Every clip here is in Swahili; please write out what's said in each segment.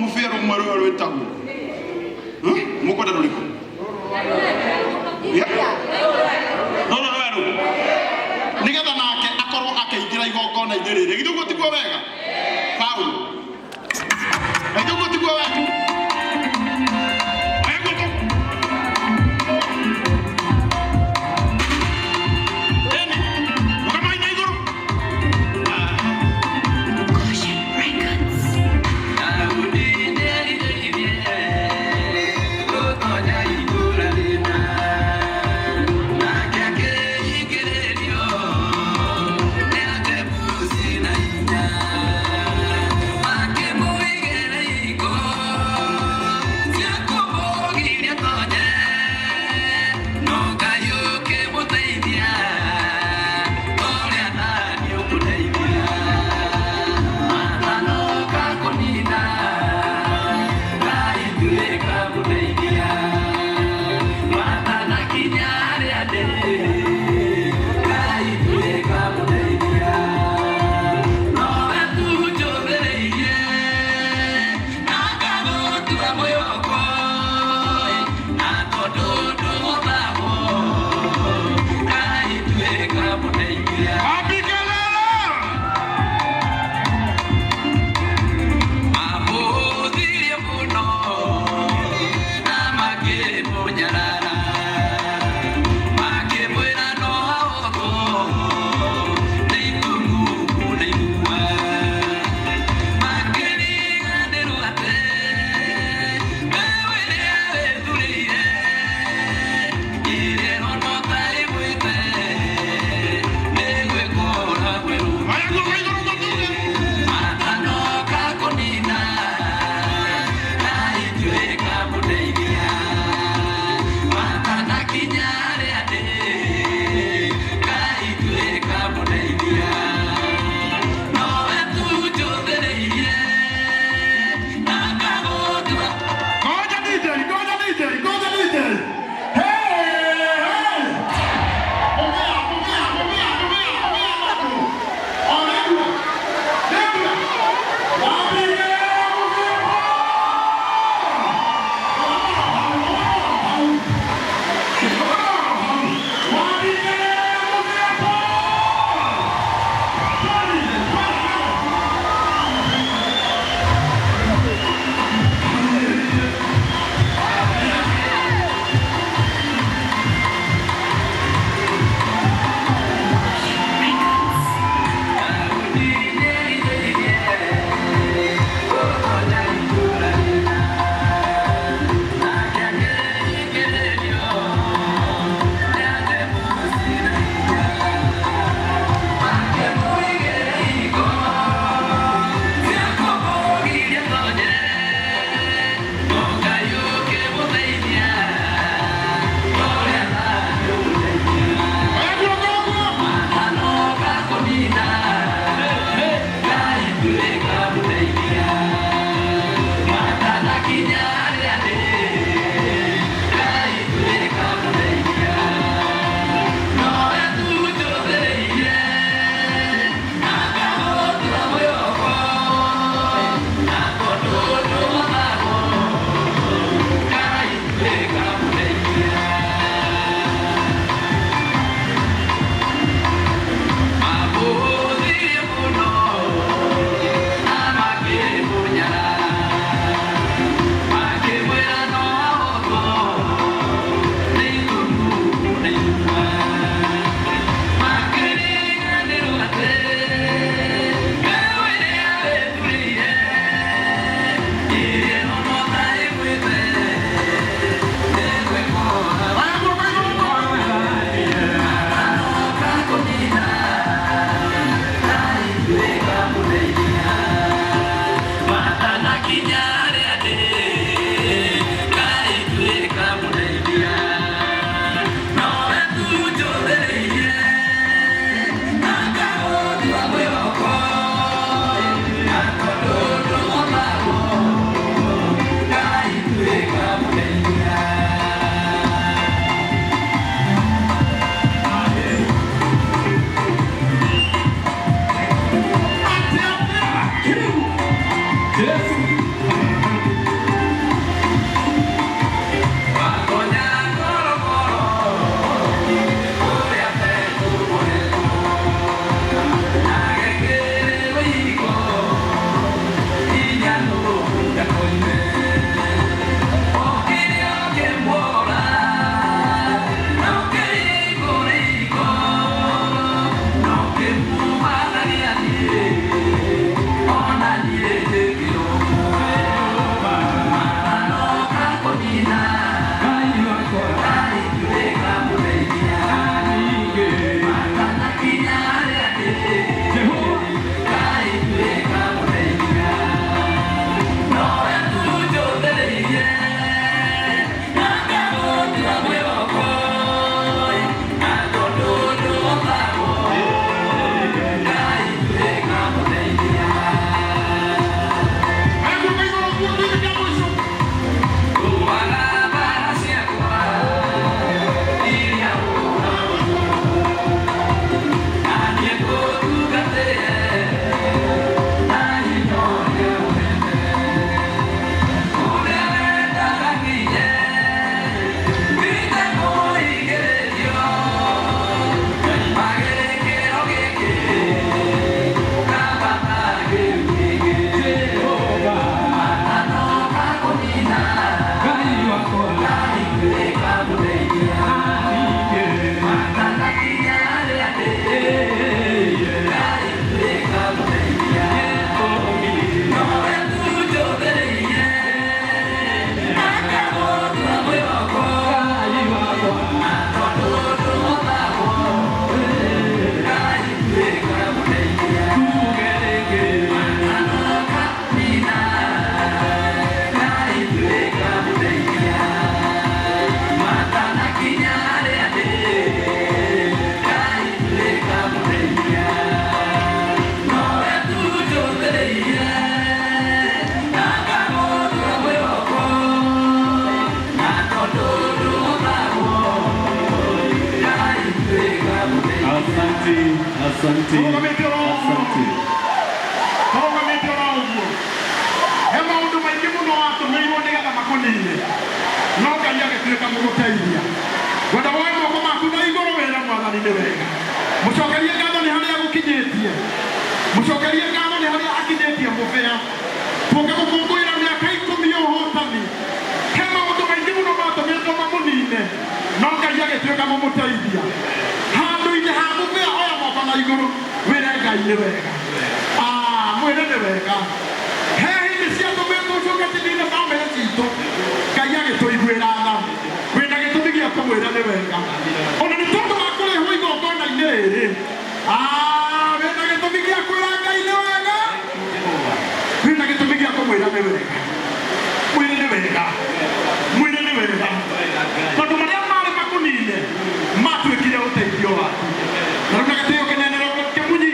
mufero mwaro wetamu muko da doliko no nigetha nake akorwo akeingira igongona indirire githugo tigwo wega Paulo githugo tigwo wega Yeah. Asante. Asante. Tũrũgamĩte oro ũguo. He maũndũ maingĩ mũno watũmĩirwo nĩgetha makũnine. No Ngai agĩtuĩka mũgũteithia. Wenda woe moko maku na igũrũ wĩra Mwathani nĩ wega. Mũcokerie ngatho nĩ harĩa agũkinyĩtie. Mũcokerie ngatho nĩ harĩa akinyĩtie mũbĩa. Tũngĩgũkũngũĩra mĩaka 10 ya ũhotani. He maũndũ maingĩ mũno matũmĩtwo mamũnine. No Ngai agĩtuĩka mũmũteithia. Handũ-inĩ ha mũbĩa oya moko na igũrũ wĩre Ngai nĩ wega. Mwĩre nĩ wega. He hĩndĩ ciatũmĩtwo ũcoketinĩ bamĩrĩ citũ. Ngai agĩtũiguĩra tha. Wĩna gĩtũmi gĩa kũmwĩra nĩ wega. Ona nĩ tondũ wa kũrĩhwo igongona-inĩ rĩrĩ. Wĩna gĩtũmi gĩa kwĩra Ngai nĩ wega. Wĩna gĩtũmi gĩa kũmwĩra nĩ wega. Mwĩre nĩ wega. Mwĩre nĩ wega. Tondũ marĩa marĩ makũnine matuĩkire ũteithio waku. Na rĩu na gĩtĩo kĩnene kĩmunyi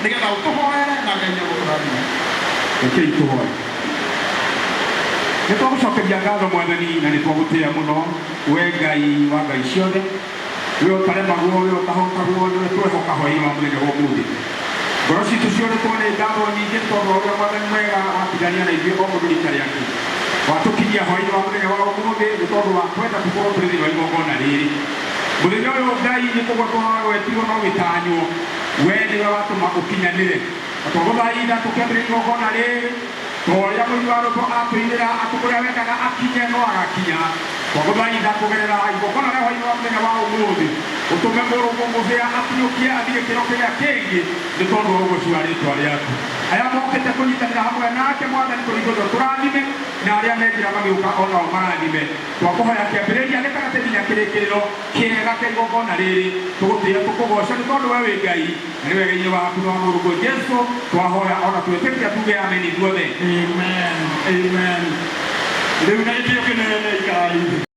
nĩgetha ũtũhoere na Ngai agũkũrathime. Rekei tũhoe. Nĩ twagũcokeria ngatho Mwathani na nĩ twagũtĩĩa mũno we Ngai wa ngai ciothe. We ũtaremagwo, we ũtahotagwo, nĩwe twĩhoka hwaĩ-inĩ wa mũthenya wa ũmũthĩ. Ngoro citũ ciothe twarĩ ngatho nyingĩ tondũ ũrĩa Mwathani mwega watigania na ithuĩ o mũndũ rita rĩake. Watũkinyia hwaĩ-inĩ wa mũthenya wa ũmũthĩ nĩ tondũ wa kwenda tũkorwo tũrĩ thĩinĩ wa igongona rĩrĩ. Mũthenya ũyũ Ngai nĩ kũgwatwo wetigwo no gĩtanywo. We nĩwe watũma ũkinyanĩre. Twagũthaitha tũkĩambĩrĩria igongona rĩrĩ. Torĩa mũini wa rwĩmbo atwĩrĩra atĩ ũrĩa wendaga akinye no agakinya. Twagũthaitha kũgerera igongona rĩa hwaĩ-inĩ wa mũthenya wa ũmũthĩ. Ũtũme mũrũgũ mũthĩa akinyũkie athiĩ gĩkĩro kĩrĩa kĩngĩ nĩ tondũ wa ũgũcua rĩĩtwa rĩaku. Aya mokĩte kũnyitanĩra hamwe nake Mwathani tũringũrwo tũrathime na arĩa menjĩra magĩũka o nao marathime. Twakũhoya kĩambĩrĩria gĩtagatĩ nginya kĩrĩkĩrĩro kĩega kĩa igongona rĩrĩ. Tũgũtĩĩa tũkũgoca nĩ tondũ we wĩ Ngai na nĩ wega-inĩ waku na wa mũrũgũ Jesũ twahoya ona twĩtĩkia tuge amen ithuothe. Amen. Amen. Rĩu na gĩtĩo kĩnene Ngai.